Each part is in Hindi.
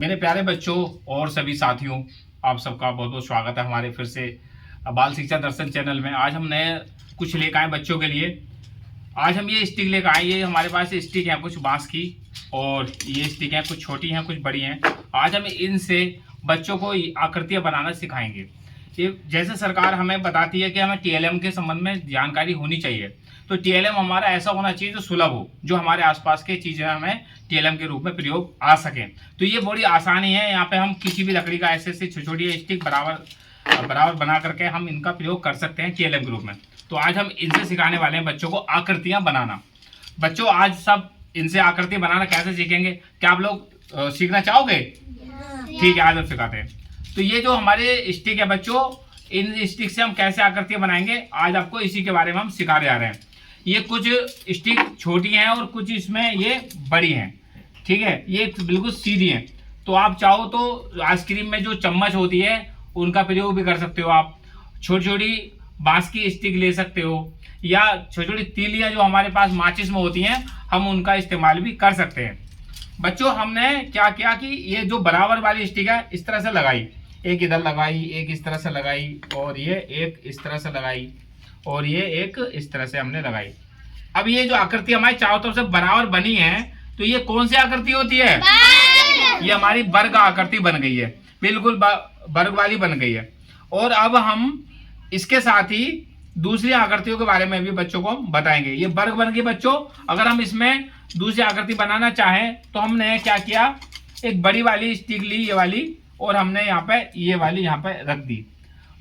मेरे प्यारे बच्चों और सभी साथियों, आप सबका बहुत बहुत स्वागत है हमारे फिर से बाल शिक्षा दर्शन चैनल में। आज हम नए कुछ लेकर आए बच्चों के लिए। आज हम ये स्टिक लेकर आए। ये हमारे पास स्टिक है कुछ बांस की, और ये स्टिक है कुछ छोटी हैं कुछ बड़ी हैं। आज हम इनसे बच्चों को आकृतियाँ बनाना सिखाएंगे। ये जैसे सरकार हमें बताती है कि हमें टीएलएम के संबंध में जानकारी होनी चाहिए, तो टीएलएम हमारा ऐसा होना चाहिए जो सुलभ हो, जो हमारे आसपास के चीज़ें हमें टीएलएम के रूप में प्रयोग आ सकें। तो ये बड़ी आसानी है। यहाँ पे हम किसी भी लकड़ी का ऐसे छोटी छोटी स्टिक बराबर बना करके हम इनका प्रयोग कर सकते हैं टीएलएम के रूप में। तो आज हम इनसे सिखाने वाले हैं बच्चों को आकृतियाँ बनाना। बच्चों आज सब इनसे आकृति बनाना कैसे सीखेंगे, क्या आप लोग सीखना चाहोगे? ठीक है, आज हम सिखाते हैं। तो ये जो हमारे स्टिक है बच्चों, इन स्टिक से हम कैसे आकृतियाँ बनाएंगे, आज आपको इसी के बारे में हम सिखा जा रहे हैं। ये कुछ स्टिक छोटी हैं और कुछ इसमें ये बड़ी हैं, ठीक है। ये बिल्कुल सीधी हैं। तो आप चाहो तो आइसक्रीम में जो चम्मच होती है उनका प्रयोग भी कर सकते हो। आप छोटी छोटी बांस की स्टिक ले सकते हो, या छोटी छोटी तीलियाँ जो हमारे पास माचिस में होती हैं, हम उनका इस्तेमाल भी कर सकते हैं। बच्चों हमने क्या किया कि ये जो बराबर वाली स्टिक है इस तरह से लगाई, एक इधर लगाई, एक इस तरह से लगाई, और ये एक इस तरह से लगाई, और ये एक इस तरह से हमने लगाई। अब ये जो आकृति हमारी चारों तरफ से बराबर बनी है, तो ये कौन सी आकृति होती है? ये हमारी वर्ग आकृति बन गई है, बिल्कुल वर्ग वाली बन गई है। और अब हम इसके साथ ही दूसरी आकृतियों के बारे में भी बच्चों को बताएंगे। ये वर्ग बन गई बच्चों। अगर हम इसमें दूसरी आकृति बनाना चाहें तो हमने क्या किया, एक बड़ी वाली स्टिक ली, ये वाली, और हमने यहाँ पे ये वाली यहाँ पे रख दी,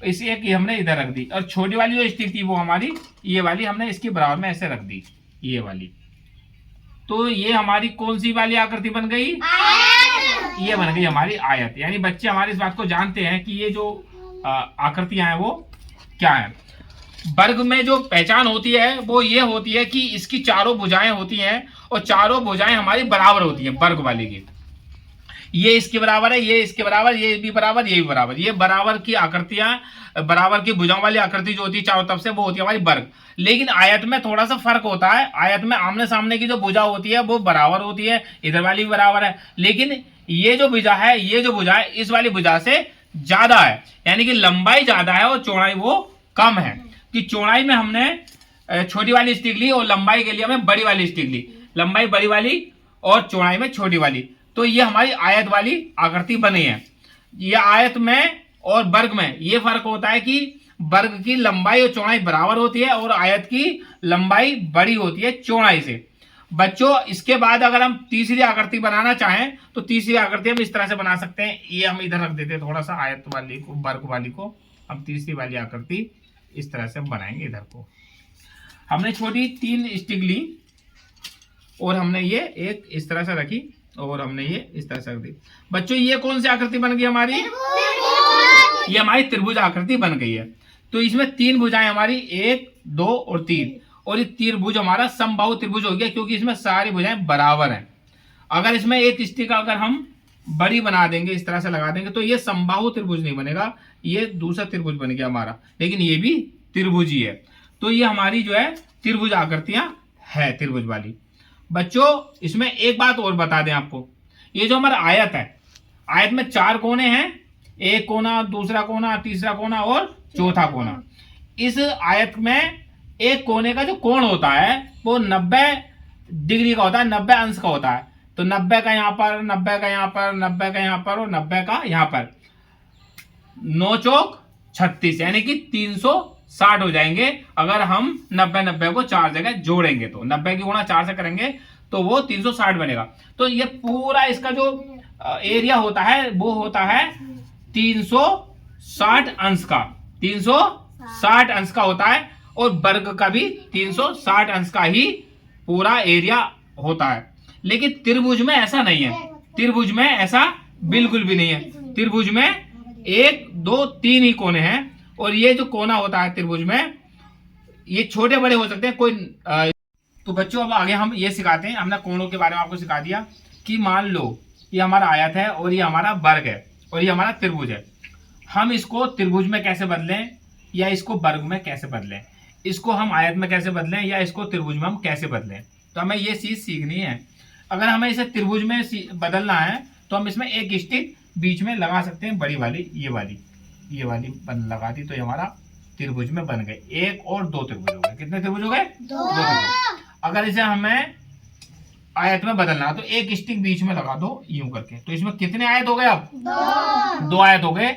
इसे एक हमने इधर रख दी, और छोटी वाली जो स्टिक थी वो हमारी ये वाली हमने इसके बराबर में ऐसे रख दी, ये वाली। तो ये हमारी कौन सी वाली आकृति बन गई? ये बन गई हमारी आयत। यानी बच्चे हमारी इस बात को जानते हैं कि ये जो आकृतियां हैं वो क्या है। वर्ग में जो पहचान होती है वो ये होती है कि इसकी चारों भुजाएं होती हैं, और चारों भुजाएं हमारी बराबर होती हैं वर्ग वाली की। ये इसके बराबर है, ये इसके बराबर, ये भी बराबर, ये भी बराबर। ये बराबर की आकृतियां, बराबर की भुजाओं वाली आकृति जो होती है चारों तरफ से, वो होती है हमारी वर्ग। लेकिन आयत में थोड़ा सा फर्क होता है। आयत में आमने सामने की जो भुजा होती है वो बराबर होती है, इधर वाली भी बराबर है। लेकिन ये जो भुजा है, ये जो भुजा है इस वाली भुजा से ज्यादा है, यानी कि लंबाई ज्यादा है और चौड़ाई वो कम है। कि चौड़ाई में हमने छोटी वाली स्टिक ली और लंबाई के लिए हमें बड़ी वाली स्टिक ली, लंबाई बड़ी वाली और चौड़ाई में छोटी वाली। तो ये हमारी आयत वाली आकृति बनी है। ये आयत में और वर्ग में ये फर्क होता है कि वर्ग की लंबाई और चौड़ाई बराबर होती है और आयत की लंबाई बड़ी होती है चौड़ाई से। बच्चों इसके बाद अगर हम तीसरी आकृति बनाना चाहें तो तीसरी आकृति हम इस तरह से बना सकते हैं। ये हम इधर रख देते हैं थोड़ा सा, आयत वाली को, वर्ग वाली को हम तीसरी वाली आकृति इस तरह से हम बनाएंगे। इधर को हमने छोटी 3 स्टिक ली और हमने ये एक इस तरह से रखी, और हमने ये इस तरह से रख दी। बच्चों ये कौन सी आकृति बन गई हमारी? ये हमारी त्रिभुज आकृति बन गई है। तो इसमें 3 भुजाएं हमारी, 1, 2 और 3, और ये त्रिभुज हमारा समबाहु त्रिभुज हो गया, क्योंकि इसमें सारी भुजाएं बराबर हैं। अगर इसमें एक स्टिक अगर हम बड़ी बना देंगे, इस तरह से लगा देंगे, तो ये समबाहु त्रिभुज नहीं बनेगा, ये दूसरा त्रिभुज बन गया हमारा, लेकिन ये भी त्रिभुज ही है। तो ये हमारी जो है त्रिभुज आकृतियां है, त्रिभुज वाली। बच्चों इसमें एक बात और बता दें आपको, ये जो हमारा आयत है, आयत में 4 कोने हैं, एक कोना, दूसरा कोना, तीसरा कोना और चौथा कोना। इस आयत में एक कोने का जो कोण होता है वो 90 डिग्री का होता है, 90 अंश का होता है। तो 90 का यहाँ पर, 90 का यहाँ पर, 90 का यहाँ पर और 90 का यहाँ पर, 9 चौक 36, यानी कि 360 हो जाएंगे। अगर हम 90 को 4 जगह जोड़ेंगे तो 90 की गुणा 4 से करेंगे तो वो 360 बनेगा। तो ये पूरा इसका जो एरिया होता है वो होता है 360 अंश का, 360 अंश का होता है, और वर्ग का भी 360 अंश का ही पूरा एरिया होता है। लेकिन त्रिभुज में ऐसा नहीं है, त्रिभुज में ऐसा बिल्कुल भी नहीं है। त्रिभुज में 1, 2, 3 ही कोने हैं, और ये जो कोना होता है त्रिभुज में ये छोटे बड़े हो सकते हैं कोई। तो बच्चों अब आगे हम ये सिखाते हैं। हमने कोणों के बारे में आपको सिखा दिया कि मान लो ये हमारा आयत है और ये हमारा वर्ग है और ये हमारा त्रिभुज है। हम इसको त्रिभुज में कैसे बदलें या इसको वर्ग में कैसे बदलें, इसको हम आयत में कैसे बदलें या इसको त्रिभुज में हम कैसे बदलें, तो हमें ये चीज सीखनी है। अगर हमें इसे त्रिभुज में बदलना है तो हम इसमें एक स्टिक बीच में लगा सकते हैं, बड़ी वाली ये वाली लगा दी तो ये हमारा त्रिभुज में बन गए। एक और दो त्रिभुज हो गए। कितने त्रिभुज हो गए? दो त्रिभुज। अगर इसे हमें आयत में बदलना है तो एक स्टिक बीच में लगा दो यूं करके, तो इसमें कितने आयत हो गए? अब दो आयत हो गए,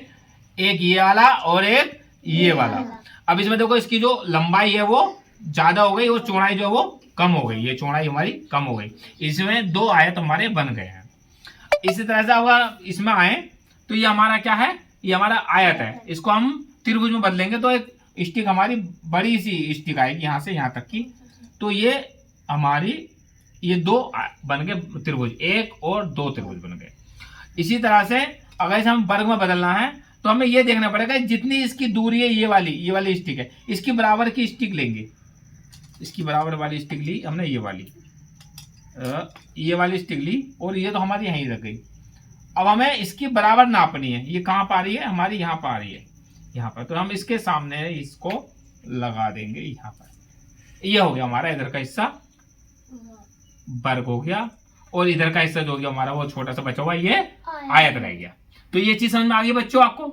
एक ये वाला और एक ये वाला। अब इसमें देखो इसकी जो लंबाई है वो ज्यादा हो गई और चौड़ाई जो है वो कम हो गई, ये चौड़ाई हमारी कम हो गई। इसमें दो आयत हमारे बन गए हैं। इसी तरह से अगर इसमें आए तो ये हमारा क्या है? ये हमारा आयत है, इसको हम त्रिभुज में बदलेंगे तो एक स्टिक हमारी बड़ी सी स्टिक आएगी यहाँ से यहाँ तक की, तो ये हमारी ये दो बन गए त्रिभुज, एक और दो त्रिभुज बन गए। इसी तरह से अगर इसे हम वर्ग में बदलना है तो हमें ये देखना पड़ेगा जितनी इसकी दूरी है ये वाली स्टिक है, इसकी बराबर की स्टिक लेंगे। इसकी बराबर वाली स्टिक ली हमने, ये वाली स्टिक ली और ये तो हमारी यहीं रख गई। अब हमें इसकी बराबर नापनी है, ये कहाँ पा रही है? हमारी यहाँ पा रही है, यहाँ पर। तो हम इसके सामने इसको लगा देंगे यहाँ पर। ये हो गया हमारा इधर का हिस्सा वर्ग हो गया, और इधर का हिस्सा जो हो गया हमारा वो छोटा सा बचा हुआ ये आयत रह गया। तो ये चीज समझ में आ गई बच्चों आपको?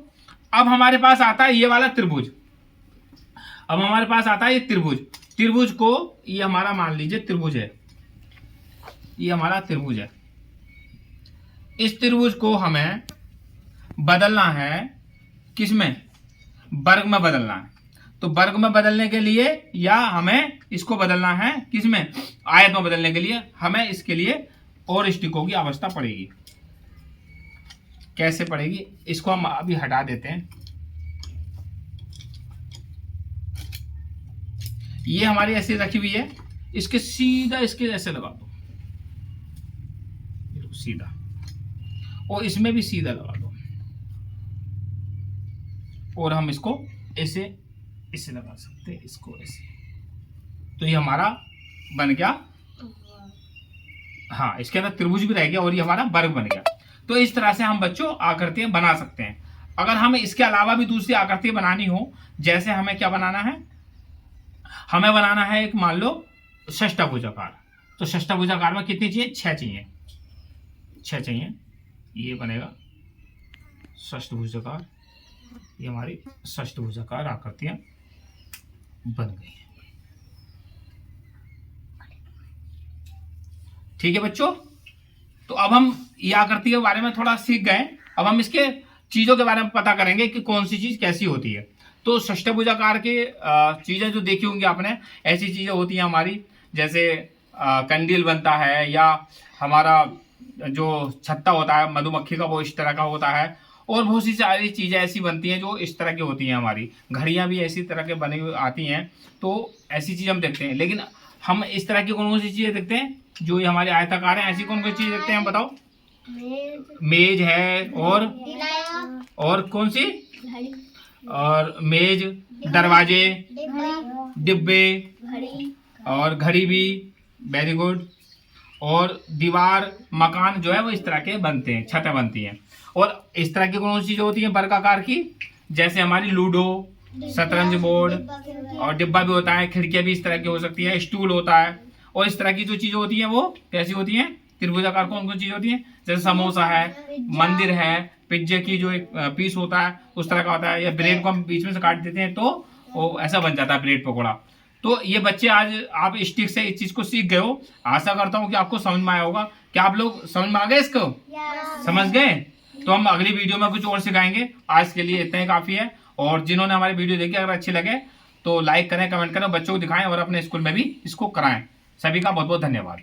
अब हमारे पास आता है ये वाला त्रिभुज। अब हमारे पास आता है ये त्रिभुज को ये हमारा मान लीजिए त्रिभुज है, ये हमारा त्रिभुज है। इस त्रिभुज को हमें बदलना है किसमें? वर्ग में बदलना है। तो वर्ग में बदलने के लिए या हमें इसको बदलना है किसमें? आयत में बदलने के लिए हमें इसके लिए और स्टिकों की आवश्यकता पड़ेगी। कैसे पड़ेगी? इसको हम अभी हटा देते हैं। ये हमारी ऐसे रखी हुई है, इसके सीधा इसके ऐसे लगा दो सीधा, और इसमें भी सीधा लगा दो, और हम इसको ऐसे लगा सकते हैं, इसको ऐसे। तो ये हमारा बन गया, हाँ, इसके अंदर त्रिभुज भी रह गया और ये हमारा वर्ग बन गया। तो इस तरह से हम बच्चों आकृतियां बना सकते हैं। अगर हमें इसके अलावा भी दूसरी आकृतियां बनानी हो, जैसे हमें क्या बनाना है? हमें बनाना है एक, मान लो षष्ठभुजाकार। तो षष्ठभुजाकार में कितनी चाहिए? 6 चाहिए, 6 चाहिए। ये बनेगा षष्ठभुजाकार। ये हमारी षष्ठभुजाकार आकृतियां बन गई। ठीक है बच्चों, तो अब हम ये आकृति के बारे में थोड़ा सीख गए। अब हम इसके चीजों के बारे में पता करेंगे कि कौन सी चीज कैसी होती है। तो षष्ठभुजाकार के चीजें जो देखी होंगी आपने, ऐसी चीजें होती हैं हमारी, जैसे कंडील बनता है, या हमारा जो छत्ता होता है मधुमक्खी का वो इस तरह का होता है, और बहुत सी सारी चीजें ऐसी बनती हैं जो इस तरह की होती हैं। हमारी घड़ियां भी ऐसी तरह के बनी हुई आती हैं। तो ऐसी चीज हम देखते हैं, लेकिन हम इस तरह की कौन सी चीजें देखते हैं जो ये हमारे आयताकार हैं? ऐसी कौन सी चीज देखते हैं हम बताओ? मेज है, और कौन सी? और मेज, दरवाजे, डिब्बे, और घड़ी भी, वेरी गुड। और दीवार, मकान जो है वो इस तरह के बनते हैं, छतें बनती हैं। और इस तरह की कौन सी चीजें होती हैं वर्गाकार की? जैसे हमारी लूडो, शतरंज बोर्ड, और डिब्बा भी होता है, खिड़कियां भी इस तरह की हो सकती है, स्टूल होता है। और इस तरह की जो चीजें होती हैं वो कैसी होती हैं? त्रिभुजाकार कौन कौन चीज होती है? जैसे समोसा है, मंदिर है, पिज्जे की जो एक पीस होता है उस तरह का होता है, या ब्रेड को हम बीच में से काट देते हैं तो वो ऐसा बन जाता है ब्रेड पकौड़ा। तो ये बच्चे आज आप स्टिक से इस चीज को सीख गए हो। आशा करता हूँ कि आपको समझ में आया होगा। क्या आप लोग समझ में आ गए इसको? समझ गए? तो हम अगली वीडियो में कुछ और सिखाएंगे। आज के लिए इतना ही काफी है। और जिन्होंने हमारी वीडियो देखी, अगर अच्छी लगे तो लाइक करें, कमेंट करें, बच्चों को दिखाएं और अपने स्कूल में भी इसको कराएं। सभी का बहुत बहुत धन्यवाद।